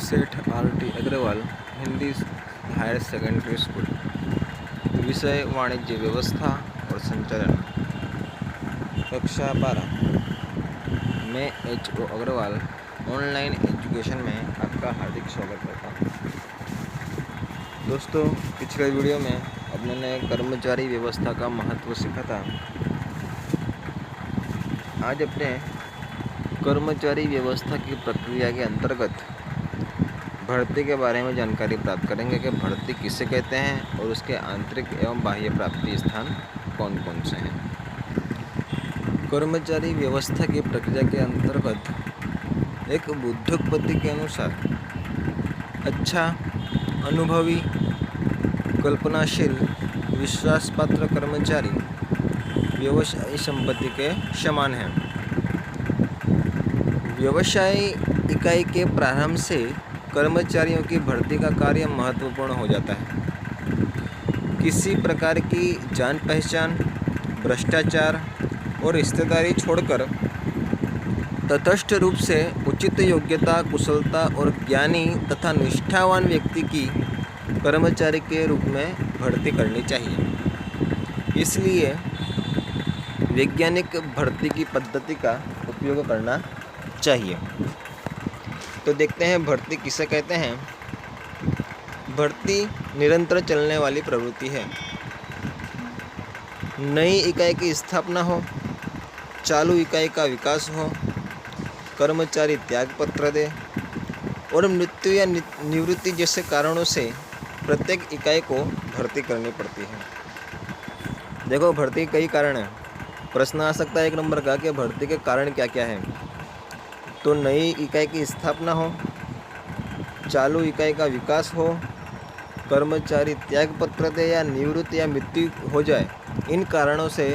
सेठ RT. Agarwal Hindi higher secondary school. विषय वाणिज्य व्यवस्था और संचालन। कक्षा 12। मैं H.O. अग्रवाल ऑनलाइन एजुकेशन में आपका हार्दिक स्वागत करता हूँ। दोस्तों, पिछले वीडियो में अपने ने कर्मचारी व्यवस्था का महत्व सीखा था। आज अपने कर्मचारी व्यवस्था की प्रक्रिया के अंतर्गत भर्ती के बारे में जानकारी प्राप्त करेंगे कि भर्ती किसे कहते हैं और उसके आंतरिक एवं बाह्य प्राप्ति स्थान कौन कौन से हैं। कर्मचारी व्यवस्था की प्रक्रिया के अंतर्गत एक उद्योगपति के अनुसार अच्छा, अनुभवी, कल्पनाशील, विश्वासपात्र कर्मचारी व्यवसायी संपत्ति के समान हैं। व्यवसाय इकाई के प्रारंभ से कर्मचारियों की भर्ती का कार्य महत्वपूर्ण हो जाता है। किसी प्रकार की जान पहचान, भ्रष्टाचार और रिश्तेदारी छोड़कर तटस्थ रूप से उचित योग्यता, कुशलता और ज्ञानी तथा निष्ठावान व्यक्ति की कर्मचारी के रूप में भर्ती करनी चाहिए। इसलिए वैज्ञानिक भर्ती की पद्धति का उपयोग करना चाहिए। तो देखते हैं भर्ती किसे कहते हैं। भर्ती निरंतर चलने वाली प्रवृत्ति है। नई इकाई की स्थापना हो, चालू इकाई का विकास हो, कर्मचारी त्यागपत्र दे और मृत्यु या निवृत्ति जैसे कारणों से प्रत्येक इकाई को भर्ती करनी पड़ती है। देखो, भर्ती कई कारण हैं। प्रश्न आ सकता है 1 नंबर का कि भर्ती के कारण क्या क्या हैं। तो नई इकाई की स्थापना हो, चालू इकाई का विकास हो, कर्मचारी त्यागपत्र दे या निवृत्ति या मृत्यु हो जाए, इन कारणों से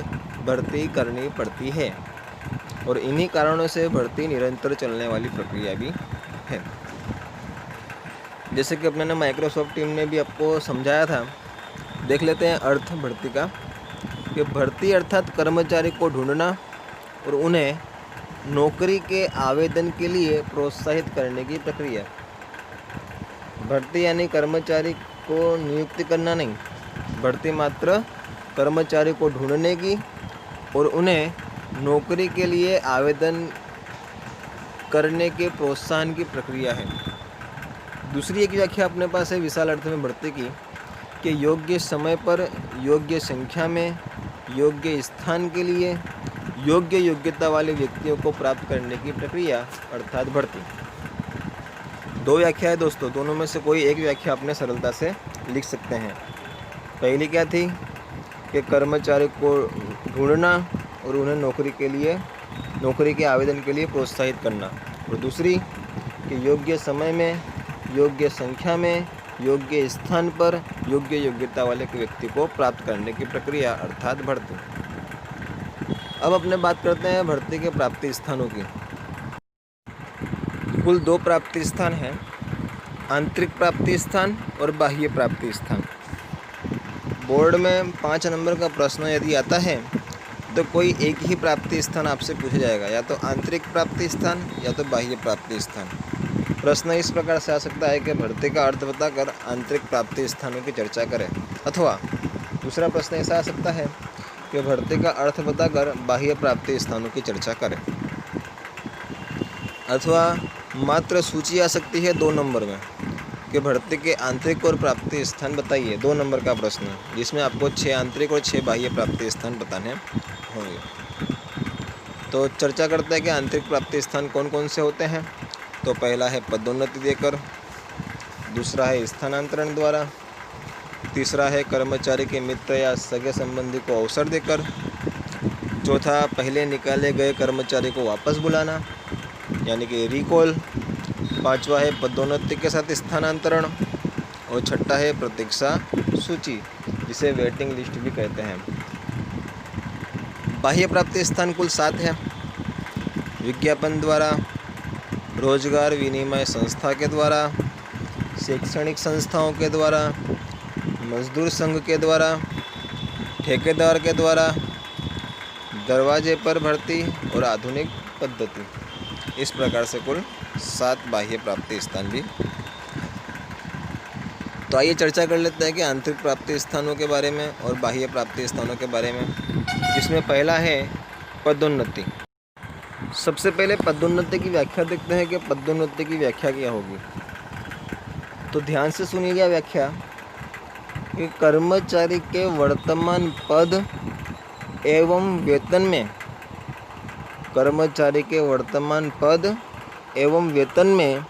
भर्ती करनी पड़ती है। और इन्हीं कारणों से भर्ती निरंतर चलने वाली प्रक्रिया भी है। जैसे कि अपने माइक्रोसॉफ्ट टीम ने भी आपको समझाया था। देख लेते हैं अर्थ भर्ती का कि भर्ती अर्थात कर्मचारी को ढूंढना और उन्हें नौकरी के आवेदन के लिए प्रोत्साहित करने की प्रक्रिया। भर्ती यानी कर्मचारी को नियुक्ति करना नहीं, भर्ती मात्र कर्मचारी को ढूंढने की और उन्हें नौकरी के लिए आवेदन करने के प्रोत्साहन की प्रक्रिया है। दूसरी एक व्याख्या अपने पास है विशाल अर्थ में भर्ती की कि योग्य समय पर, योग्य संख्या में, योग्य स्थान के लिए योग्य योग्यता वाले व्यक्तियों को प्राप्त करने की प्रक्रिया अर्थात भर्ती। 2 व्याख्या है दोस्तों, दोनों में से कोई एक व्याख्या अपने सरलता से लिख सकते हैं। पहली क्या थी कि कर्मचारी को ढूंढना और उन्हें नौकरी के आवेदन के लिए प्रोत्साहित करना। और दूसरी कि योग्य समय में, योग्य संख्या में, योग्य स्थान पर योग्य योग्यता वाले व्यक्ति को प्राप्त करने की प्रक्रिया अर्थात भर्ती। अब अपने बात करते हैं भर्ती के प्राप्ति स्थानों की। कुल 2 प्राप्ति स्थान हैं, आंतरिक प्राप्ति स्थान और बाह्य प्राप्ति स्थान। बोर्ड में 5 नंबर का प्रश्न यदि आता है तो कोई एक ही प्राप्ति स्थान आपसे पूछा जाएगा, या तो आंतरिक प्राप्ति स्थान या तो बाह्य प्राप्ति स्थान। प्रश्न इस प्रकार से आ सकता है कि भर्ती का अर्थ बताकर आंतरिक प्राप्ति स्थानों की चर्चा करें, अथवा दूसरा प्रश्न ऐसा आ सकता है कि भर्ती का अर्थ बताकर बाह्य प्राप्ति स्थानों की चर्चा करें, अथवा मात्र सूची आ सकती है 2 नंबर में कि भर्ती के आंतरिक और प्राप्ति स्थान बताइए। 2 नंबर का प्रश्न जिसमें आपको 6 आंतरिक और 6 बाह्य प्राप्ति स्थान बताने होंगे। तो चर्चा करते हैं कि आंतरिक प्राप्ति स्थान कौन कौन से होते हैं। तो पहला है पदोन्नति देकर, दूसरा है स्थानांतरण द्वारा, तीसरा है कर्मचारी के मित्र या सगे संबंधी को अवसर देकर, चौथा पहले निकाले गए कर्मचारी को वापस बुलाना यानी कि रिकॉल, पांचवा है पदोन्नति के साथ स्थानांतरण, और छठा है प्रतीक्षा सूची जिसे वेटिंग लिस्ट भी कहते हैं। बाह्य प्राप्ति स्थान कुल 7 है। विज्ञापन द्वारा, रोजगार विनिमय संस्था के द्वारा, शैक्षणिक संस्थाओं के द्वारा, मजदूर संघ के द्वारा, ठेकेदार के द्वारा, दरवाजे पर भर्ती और आधुनिक पद्धति। इस प्रकार से कुल 7 बाह्य प्राप्ति स्थान भी तो आइए चर्चा कर लेते हैं कि आंतरिक प्राप्ति स्थानों के बारे में और बाह्य प्राप्ति स्थानों के बारे में, जिसमें पहला है पदोन्नति। सबसे पहले पदोन्नति की व्याख्या देखते हैं कि पदोन्नति की व्याख्या क्या होगी। तो ध्यान से सुनिएगा व्याख्या कि कर्मचारी के वर्तमान पद एवं वेतन में, कर्मचारी के वर्तमान पद एवं वेतन में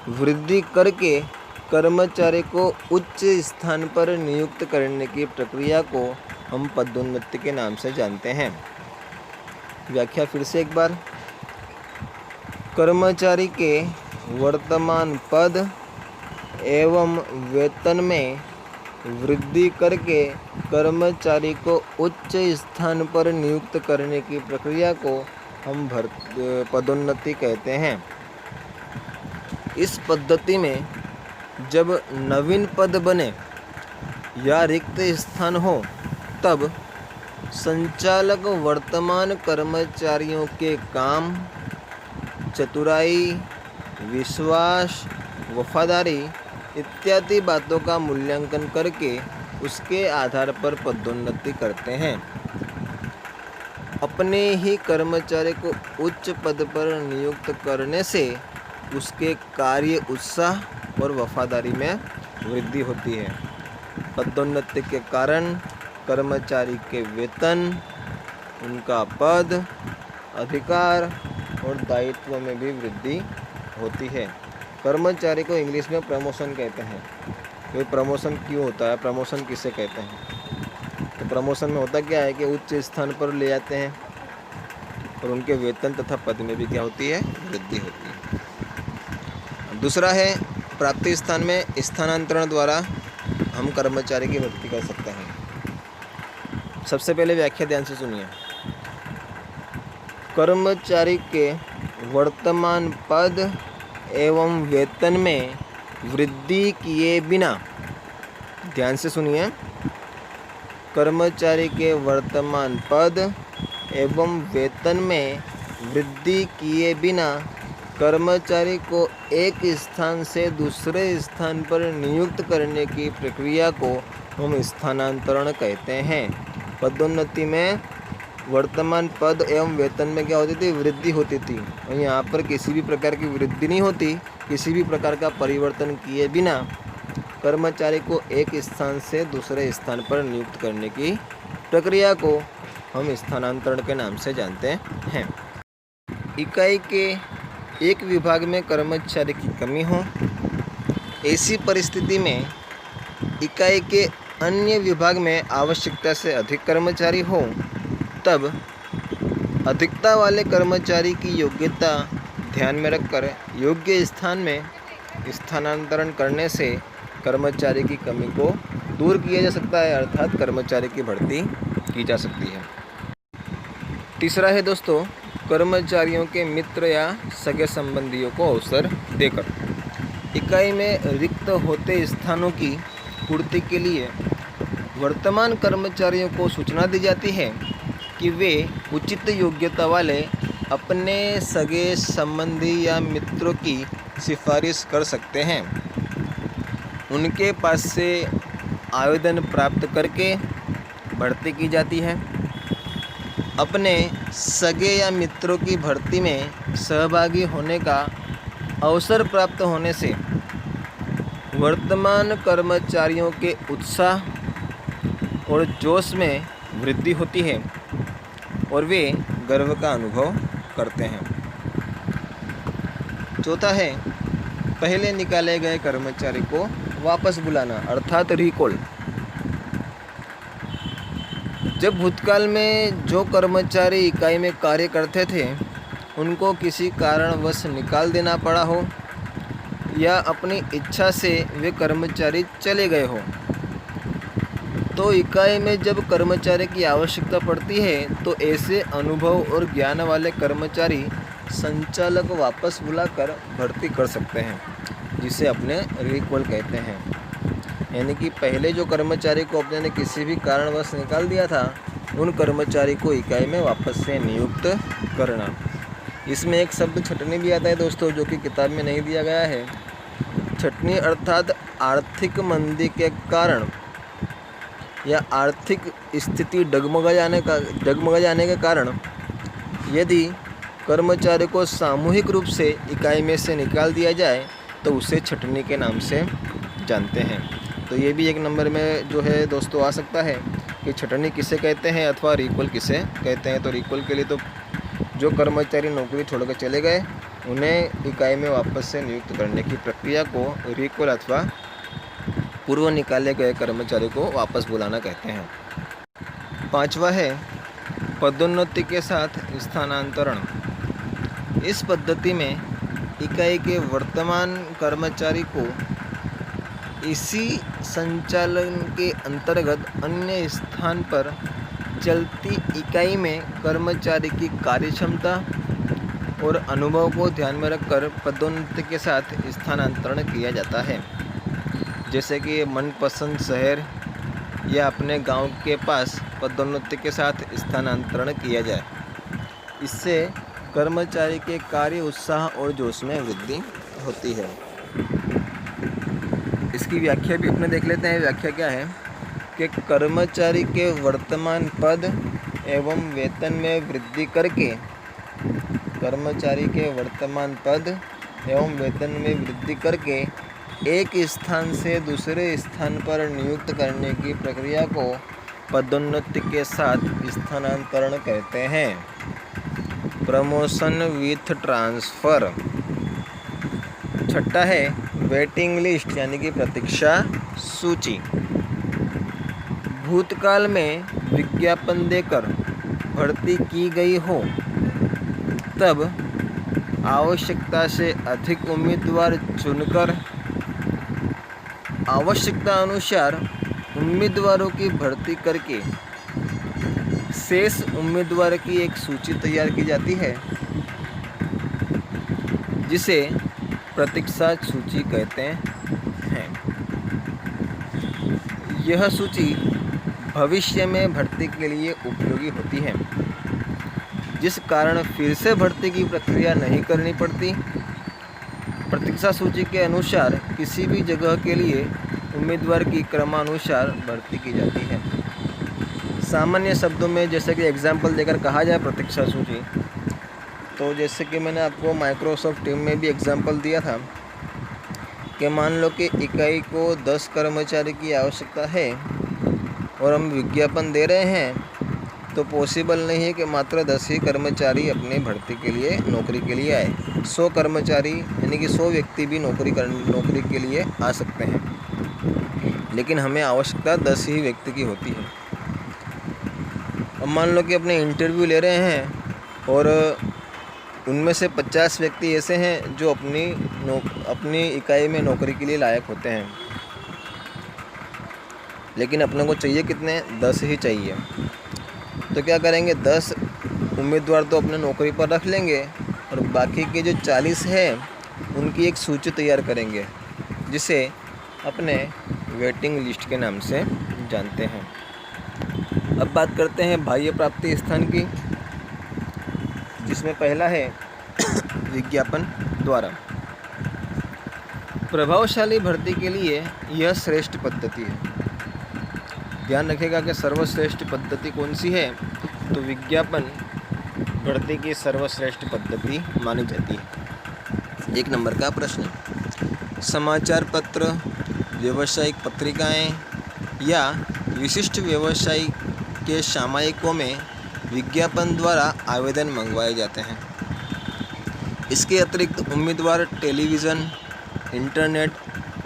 वृद्धि करके कर्मचारी को उच्च स्थान पर नियुक्त करने की प्रक्रिया को हम पदोन्नति के नाम से जानते हैं। व्याख्या फिर से एक बार, कर्मचारी के वर्तमान पद एवं वेतन में वृद्धि करके कर्मचारी को उच्च स्थान पर नियुक्त करने की प्रक्रिया को हम पदोन्नति कहते हैं। इस पद्धति में जब नवीन पद बने या रिक्त स्थान हो, तब संचालक वर्तमान कर्मचारियों के काम, चतुराई, विश्वास, वफादारी इत्यादि बातों का मूल्यांकन करके उसके आधार पर पदोन्नति करते हैं। अपने ही कर्मचारी को उच्च पद पर नियुक्त करने से उसके कार्य उत्साह और वफादारी में वृद्धि होती है। पदोन्नति के कारण कर्मचारी के वेतन, उनका पद, अधिकार और दायित्व में भी वृद्धि होती है। कर्मचारी को इंग्लिश में प्रमोशन कहते हैं। तो प्रमोशन क्यों होता है, प्रमोशन किसे कहते हैं? तो प्रमोशन में होता क्या है कि उच्च स्थान पर ले जाते हैं और उनके वेतन तथा पद में भी क्या होती है, वृद्धि होती है। दूसरा है प्राप्ति स्थान में स्थानांतरण द्वारा हम कर्मचारी की भर्ती कर सकते हैं। सबसे पहले व्याख्या ध्यान से सुनिए। कर्मचारी के वर्तमान पद एवं वेतन में वृद्धि किए बिना, ध्यान से सुनिए, कर्मचारी के वर्तमान पद एवं वेतन में वृद्धि किए बिना कर्मचारी को एक स्थान से दूसरे स्थान पर नियुक्त करने की प्रक्रिया को हम स्थानांतरण कहते हैं। पदोन्नति में वर्तमान पद एवं वेतन में क्या होती थी, वृद्धि होती थी, और यहाँ पर किसी भी प्रकार की वृद्धि नहीं होती। किसी भी प्रकार का परिवर्तन किए बिना कर्मचारी को एक स्थान से दूसरे स्थान पर नियुक्त करने की प्रक्रिया को हम स्थानांतरण के नाम से जानते हैं। इकाई के एक विभाग में कर्मचारी की कमी हो, ऐसी परिस्थिति में इकाई के अन्य विभाग में आवश्यकता से अधिक कर्मचारी हो, तब अधिकता वाले कर्मचारी की योग्यता ध्यान में रखकर योग्य स्थान में स्थानांतरण करने से कर्मचारी की कमी को दूर किया जा सकता है, अर्थात कर्मचारी की भर्ती की जा सकती है। तीसरा है दोस्तों, कर्मचारियों के मित्र या सगे संबंधियों को अवसर देकर। इकाई में रिक्त होते स्थानों की पूर्ति के लिए वर्तमान कर्मचारियों को सूचना दी जाती है कि वे उचित योग्यता वाले अपने सगे संबंधी या मित्रों की सिफारिश कर सकते हैं। उनके पास से आवेदन प्राप्त करके भर्ती की जाती है। अपने सगे या मित्रों की भर्ती में सहभागी होने का अवसर प्राप्त होने से वर्तमान कर्मचारियों के उत्साह और जोश में वृद्धि होती है और वे गर्व का अनुभव करते हैं। चौथा है, पहले निकाले गए कर्मचारी को वापस बुलाना, अर्थात रिकॉल। जब भूतकाल में जो कर्मचारी इकाई में कार्य करते थे उनको किसी कारणवश निकाल देना पड़ा हो या अपनी इच्छा से वे कर्मचारी चले गए हो, तो इकाई में जब कर्मचारी की आवश्यकता पड़ती है तो ऐसे अनुभव और ज्ञान वाले कर्मचारी संचालक वापस बुलाकर भर्ती कर सकते हैं, जिसे अपने रिकॉल कहते हैं। यानी कि पहले जो कर्मचारी को अपने ने किसी भी कारणवश निकाल दिया था, उन कर्मचारी को इकाई में वापस से नियुक्त करना। इसमें एक शब्द छटनी भी आता है दोस्तों, जो कि किताब में नहीं दिया गया है। छटनी अर्थात आर्थिक मंदी के कारण या आर्थिक स्थिति डगमगा जाने के कारण यदि कर्मचारी को सामूहिक रूप से इकाई में से निकाल दिया जाए तो उसे छटनी के नाम से जानते हैं। तो ये भी एक नंबर में जो है दोस्तों आ सकता है कि छटनी किसे कहते हैं अथवा रिकॉल किसे कहते हैं। तो रिकॉल के लिए तो जो कर्मचारी नौकरी छोड़कर चले गए उन्हें इकाई में वापस से नियुक्त करने की प्रक्रिया को रिकॉल अथवा पूर्व निकाले गए कर्मचारी को वापस बुलाना कहते हैं। 5वां है पदोन्नति के साथ स्थानांतरण। इस पद्धति में इकाई के वर्तमान कर्मचारी को इसी संचालन के अंतर्गत अन्य स्थान पर चलती इकाई में कर्मचारी की कार्यक्षमता और अनुभव को ध्यान में रखकर पदोन्नति के साथ स्थानांतरण किया जाता है। जैसे कि मनपसंद शहर या अपने गांव के पास पदोन्नति के साथ स्थानांतरण किया जाए। इससे कर्मचारी के कार्य उत्साह और जोश में वृद्धि होती है। इसकी व्याख्या भी अपने देख लेते हैं। व्याख्या क्या है कि कर्मचारी के वर्तमान पद एवं वेतन में वृद्धि करके एक स्थान से दूसरे स्थान पर नियुक्त करने की प्रक्रिया को पदोन्नति के साथ स्थानांतरण कहते हैं। Promotion with transfer. 6 है वेटिंग लिस्ट यानी कि प्रतीक्षा सूची। भूतकाल में विज्ञापन देकर भर्ती की गई हो तब आवश्यकता से अधिक उम्मीदवार चुनकर आवश्यकता अनुसार उम्मीदवारों की भर्ती करके शेष उम्मीदवार की एक सूची तैयार की जाती है जिसे प्रतीक्षा सूची कहते हैं। यह सूची भविष्य में भर्ती के लिए उपयोगी होती है, जिस कारण फिर से भर्ती की प्रक्रिया नहीं करनी पड़ती। प्रतीक्षा सूची के अनुसार किसी भी जगह के लिए उम्मीदवार की क्रमानुसार भर्ती की जाती है। सामान्य शब्दों में जैसे कि एग्जाम्पल देकर कहा जाए प्रतीक्षा सूची, तो जैसे कि मैंने आपको माइक्रोसॉफ्ट टीम में भी एग्जाम्पल दिया था कि मान लो कि इकाई को 10 कर्मचारी की आवश्यकता है और हम विज्ञापन दे रहे हैं तो पॉसिबल नहीं है कि मात्र 10 ही कर्मचारी अपनी भर्ती के लिए नौकरी के लिए आए। 100 कर्मचारी यानी कि 100 व्यक्ति भी नौकरी के लिए आ सकते हैं, लेकिन हमें आवश्यकता 10 ही व्यक्ति की होती है। अब मान लो कि अपने इंटरव्यू ले रहे हैं और उनमें से 50 व्यक्ति ऐसे हैं जो अपनी इकाई में नौकरी के लिए लायक होते हैं, लेकिन अपने को चाहिए कितने? 10 ही चाहिए। तो क्या करेंगे? 10 उम्मीदवार तो अपने नौकरी पर रख लेंगे और बाकी के जो 40 है उनकी एक सूची तैयार करेंगे जिसे अपने वेटिंग लिस्ट के नाम से जानते हैं। अब बात करते हैं बाह्य प्राप्ति स्थान की, जिसमें पहला है विज्ञापन द्वारा। प्रभावशाली भर्ती के लिए यह श्रेष्ठ पद्धति है। ध्यान रखिएगा कि सर्वश्रेष्ठ पद्धति कौन सी है, तो विज्ञापन भर्ती की सर्वश्रेष्ठ पद्धति मानी जाती है। 1 नंबर का प्रश्न, समाचार पत्र, व्यावसायिक पत्रिकाएं या विशिष्ट व्यवसाय के सामयिकों में विज्ञापन द्वारा आवेदन मंगवाए जाते हैं। इसके अतिरिक्त उम्मीदवार टेलीविज़न, इंटरनेट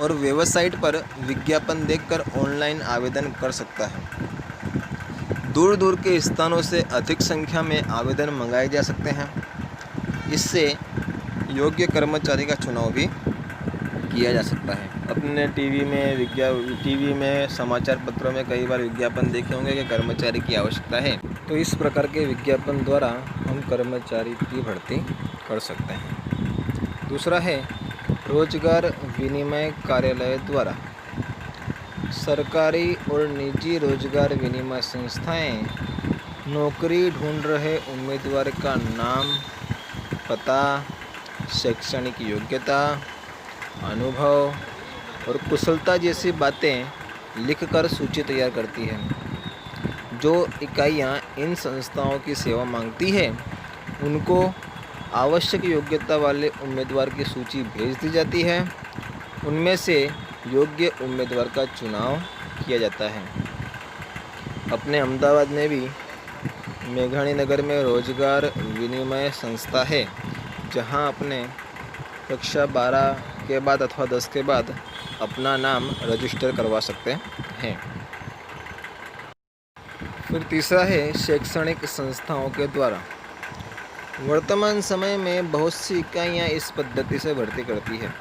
और वेबसाइट पर विज्ञापन देखकर ऑनलाइन आवेदन कर सकता है। दूर दूर के स्थानों से अधिक संख्या में आवेदन मंगाए जा सकते हैं। इससे योग्य कर्मचारी का चुनाव भी किया जा सकता है। अपने टीवी में समाचार पत्रों में कई बार विज्ञापन देखे होंगे कि कर्मचारी की आवश्यकता है, तो इस प्रकार के विज्ञापन द्वारा हम कर्मचारी की भर्ती कर सकते हैं। दूसरा है रोजगार विनिमय कार्यालय द्वारा। सरकारी और निजी रोजगार विनिमय संस्थाएं नौकरी ढूंढ रहे उम्मीदवार का नाम, पता, शैक्षणिक योग्यता, अनुभव और कुशलता जैसी बातें लिखकर सूची तैयार करती है। जो इकाइयाँ इन संस्थाओं की सेवा मांगती है उनको आवश्यक योग्यता वाले उम्मीदवार की सूची भेज दी जाती है। उनमें से योग्य उम्मीदवार का चुनाव किया जाता है। अपने अहमदाबाद में भी मेघाणी नगर में रोजगार विनिमय संस्था है, जहां अपने कक्षा 12 के बाद अथवा 10 के बाद अपना नाम रजिस्टर करवा सकते हैं। फिर तीसरा है शैक्षणिक संस्थाओं के द्वारा। वर्तमान समय में बहुत सी इकाइयाँ इस पद्धति से भर्ती करती है।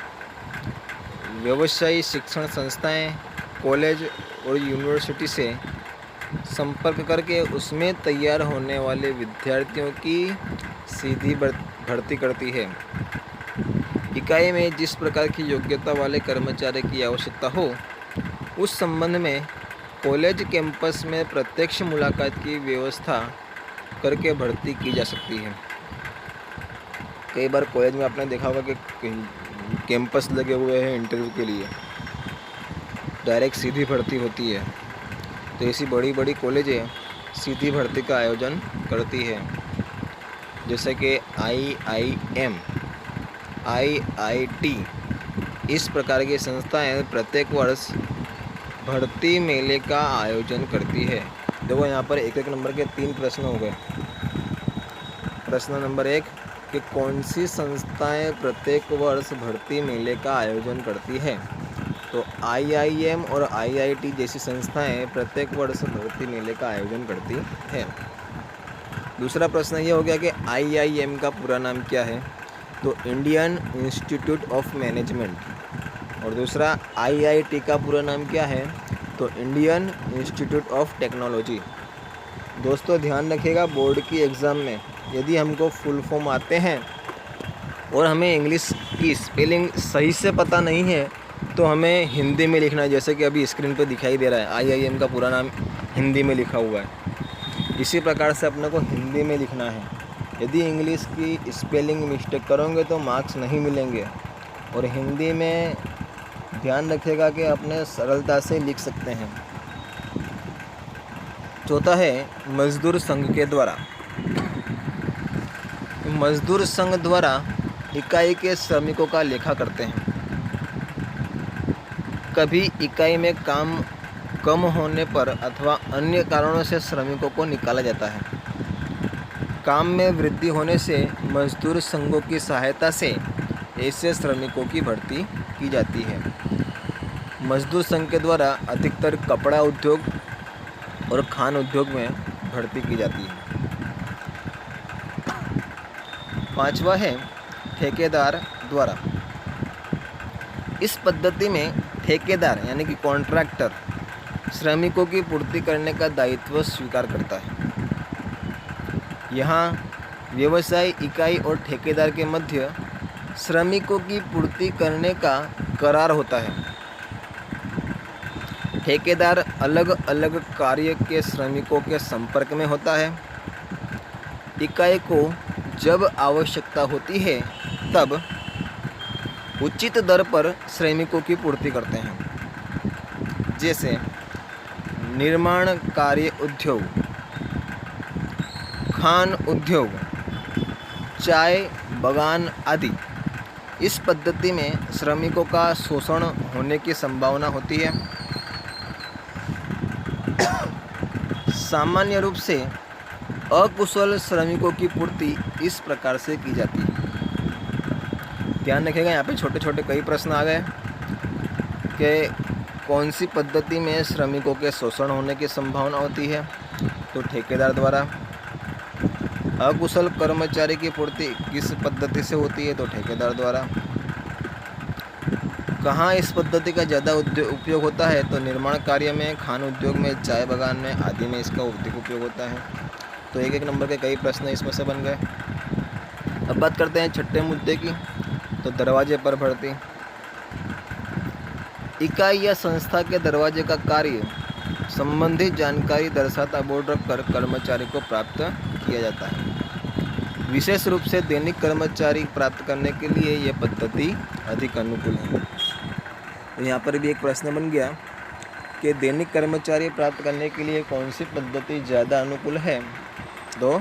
व्यवसायी शिक्षण संस्थाएं कॉलेज और यूनिवर्सिटी से संपर्क करके उसमें तैयार होने वाले विद्यार्थियों की सीधी भर्ती करती है। इकाई में जिस प्रकार की योग्यता वाले कर्मचारी की आवश्यकता हो उस संबंध में कॉलेज कैंपस में प्रत्यक्ष मुलाकात की व्यवस्था करके भर्ती की जा सकती है। कई बार कॉलेज में आपने देखा होगा कि कैंपस लगे हुए हैं इंटरव्यू के लिए, डायरेक्ट सीधी भर्ती होती है। तो ऐसी बड़ी बड़ी कॉलेजें सीधी भर्ती का आयोजन करती है, जैसे कि IIM, IIT। इस प्रकार की संस्थाएं प्रत्येक वर्ष भर्ती मेले का आयोजन करती है। देखो यहाँ पर एक एक नंबर के 3 प्रश्न हो गए। प्रश्न नंबर 1 कि कौन सी संस्थाएं प्रत्येक वर्ष भर्ती मेले का आयोजन करती है? तो IIM और IIT जैसी संस्थाएं प्रत्येक वर्ष भर्ती मेले का आयोजन करती है। दूसरा प्रश्न ये हो गया कि IIM का पूरा नाम क्या है? तो इंडियन इंस्टीट्यूट ऑफ मैनेजमेंट। और दूसरा IIT का पूरा नाम क्या है? तो इंडियन इंस्टीट्यूट ऑफ टेक्नोलॉजी। दोस्तों ध्यान रखिएगा, बोर्ड की एग्ज़ाम में यदि हमको फुल फॉर्म आते हैं और हमें इंग्लिश की स्पेलिंग सही से पता नहीं है तो हमें हिंदी में लिखना है। जैसे कि अभी स्क्रीन पर दिखाई दे रहा है, IIM का पूरा नाम हिंदी में लिखा हुआ है। इसी प्रकार से अपने को हिंदी में लिखना है। यदि इंग्लिश की स्पेलिंग मिस्टेक करोगे तो मार्क्स नहीं मिलेंगे। और हिंदी में ध्यान रखिएगा कि अपने सरलता से लिख सकते हैं। चौथा है मजदूर संघ के द्वारा। मजदूर संघ द्वारा इकाई के श्रमिकों का लेखा करते हैं। कभी इकाई में काम कम होने पर अथवा अन्य कारणों से श्रमिकों को निकाला जाता है। काम में वृद्धि होने से मजदूर संघों की सहायता से ऐसे श्रमिकों की भर्ती की जाती है। मजदूर संघ के द्वारा अधिकतर कपड़ा उद्योग और खान उद्योग में भर्ती की जाती है। पांचवा है ठेकेदार द्वारा। इस पद्धति में ठेकेदार यानी कि कॉन्ट्रैक्टर श्रमिकों की पूर्ति करने का दायित्व स्वीकार करता है। यहाँ व्यवसाय इकाई और ठेकेदार के मध्य श्रमिकों की पूर्ति करने का करार होता है। ठेकेदार अलग अलग कार्य के श्रमिकों के संपर्क में होता है। इकाई को जब आवश्यकता होती है तब उचित दर पर श्रमिकों की पूर्ति करते हैं। जैसे निर्माण कार्य उद्योग, खान उद्योग, चाय बागान आदि। इस पद्धति में श्रमिकों का शोषण होने की संभावना होती है। सामान्य रूप से अकुशल श्रमिकों की पूर्ति इस प्रकार से की जाती है। ध्यान रखिएगा, यहाँ पे छोटे छोटे कई प्रश्न आ गए कि कौन सी पद्धति में श्रमिकों के शोषण होने की संभावना होती है? तो ठेकेदार द्वारा। अकुशल कर्मचारी की पूर्ति किस पद्धति से होती है? तो ठेकेदार द्वारा। कहाँ इस पद्धति का ज़्यादा उपयोग होता है? तो निर्माण कार्य में, खान उद्योग में, चाय बागान में आदि में इसका अधिक उपयोग होता है। तो एक एक नंबर के कई प्रश्न इसमें से बन गए। अब बात करते हैं छठे मुद्दे की, तो दरवाजे पर भर्ती। इकाई या संस्था के दरवाजे का कार्य संबंधित जानकारी दर्शाता बोर्ड रखकर कर्मचारी को प्राप्त किया जाता है। विशेष रूप से दैनिक कर्मचारी प्राप्त करने के लिए यह पद्धति अधिक अनुकूल है। तो यहाँ पर भी एक प्रश्न बन गया कि दैनिक कर्मचारी प्राप्त करने के लिए कौन सी पद्धति ज़्यादा अनुकूल है। तो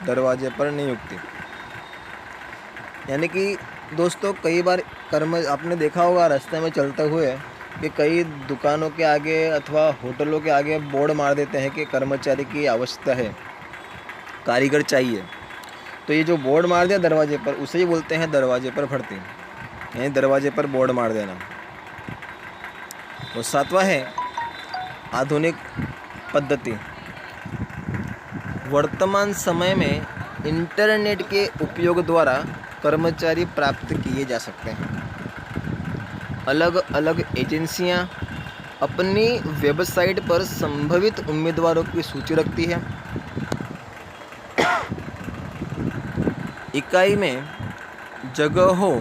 दरवाजे पर नियुक्ति। यानी कि दोस्तों कई बार आपने देखा होगा रास्ते में चलते हुए कि कई दुकानों के आगे अथवा होटलों के आगे बोर्ड मार देते हैं कि कर्मचारी की आवश्यकता है, कारीगर चाहिए। तो ये जो बोर्ड मार दिया दरवाजे पर, उसे ही बोलते हैं दरवाजे पर भर्ती, यानी दरवाजे पर बोर्ड मार देना। और सातवां है आधुनिक पद्धति। वर्तमान समय में इंटरनेट के उपयोग द्वारा कर्मचारी प्राप्त किए जा सकते हैं। अलग अलग एजेंसियां अपनी वेबसाइट पर संभावित उम्मीदवारों की सूची रखती है। इकाई में जगह हो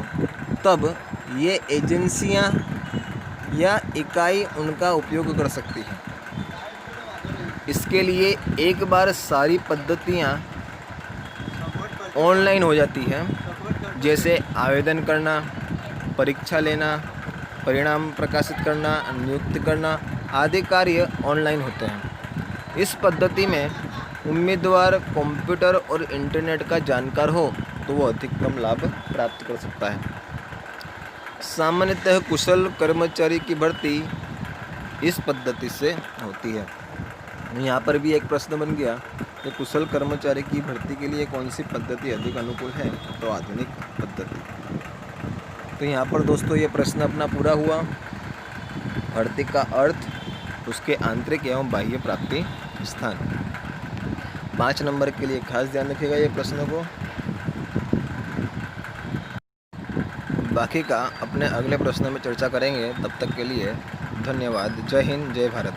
तब ये एजेंसियां या इकाई उनका उपयोग कर सकती है। इसके लिए एक बार सारी पद्धतियां ऑनलाइन हो जाती है, जैसे आवेदन करना, परीक्षा लेना, परिणाम प्रकाशित करना, नियुक्त करना आदि कार्य ऑनलाइन होते हैं। इस पद्धति में उम्मीदवार कंप्यूटर और इंटरनेट का जानकार हो तो वो अधिकतम लाभ प्राप्त कर सकता है। सामान्यतः कुशल कर्मचारी की भर्ती इस पद्धति से होती है। यहाँ पर भी एक प्रश्न बन गया कि कुशल कर्मचारी की भर्ती के लिए कौन सी पद्धति अधिक अनुकूल है। तो आधुनिक पद्धति। तो यहाँ पर दोस्तों ये प्रश्न अपना पूरा हुआ। भर्ती का अर्थ, उसके आंतरिक एवं बाह्य प्राप्ति स्थान। 5 नंबर के लिए खास ध्यान रखिएगा ये प्रश्नों को। बाकी का अपने अगले प्रश्नों में चर्चा करेंगे। तब तक के लिए धन्यवाद। जय हिंद, जय भारत।